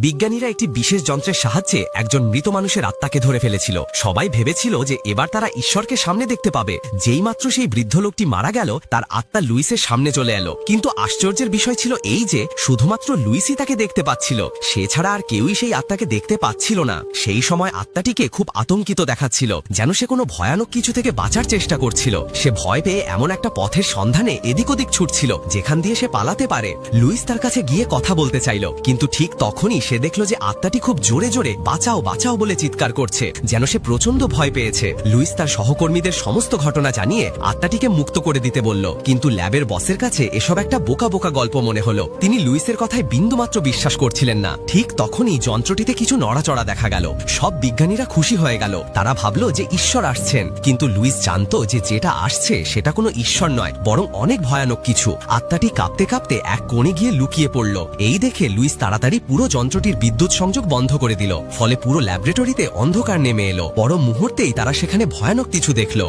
বিজ্ঞানীরা একটি বিশেষ যন্ত্রের সাহায্যে একজন মৃত মানুষের আত্মাকে ধরে ফেলেছিল। সবাই ভেবেছিল যে এবার তারা ঈশ্বরকে সামনে দেখতে পাবে। যেই মাত্র সেই বৃদ্ধ লোকটি মারা গেল, তার আত্মা লুইসের সামনে চলে এলো। কিন্তু আশ্চর্যের বিষয় ছিল এই যে শুধুমাত্র লুইসই তাকে দেখতে পাচ্ছিল, সে ছাড়া আর কেউই সেই আত্মাকে দেখতে পাচ্ছিল না। সেই সময় আত্মাটিকে খুব আতঙ্কিত দেখাচ্ছিল, যেন সে কোনো ভয়ানক কিছু থেকে বাঁচার চেষ্টা করছিল। সে ভয় পেয়ে এমন একটা পথের সন্ধানে এদিক ওদিক ছুটছিল যেখান দিয়ে সে পালাতে পারে। লুইস তার কাছে গিয়ে কথা বলতে চাইল, কিন্তু ঠিক তখনই সে দেখল যে আত্মাটি খুব জোরে জোরে বাঁচাও বাঁচাও বলে চিৎকার করছে, যেন সে প্রচন্ড ভয় পেয়েছে। লুইস তার সহকর্মীদের সমস্ত ঘটনা জানিয়ে আত্মাটিকে মুক্ত করে দিতে বলল, কিন্তু ল্যাবের বসের কাছে এসব একটা বোকা বোকা গল্প মনে হলো। তিনি লুইসের কথায় বিন্দুমাত্র বিশ্বাস করছিলেন না। ঠিক তখনই যন্ত্রটিতে কিছু নড়াচড়া দেখা গেল। সব বিজ্ঞানীরা খুশি হয়ে গেল, তারা ভাবল যে ঈশ্বর আসছেন। কিন্তু লুইস জানতো যে যেটা আসছে সেটা কোনো ঈশ্বর নয়, বরং অনেক ভয়ানক কিছু। আত্মাটি কাঁপতে কাঁপতে এক কোণে গিয়ে লুকিয়ে পড়ল। এই দেখে লুইস তাড়াতাড়ি পুরো যন্ত্রটির বিদ্যুৎ সংযোগ বন্ধ করে দিল। ফলে পুরো ল্যাবরেটরিতে অন্ধকার নেমে এলো। বড় মুহূর্তেই তারা সেখানে ভয়ানক কিছু দেখল।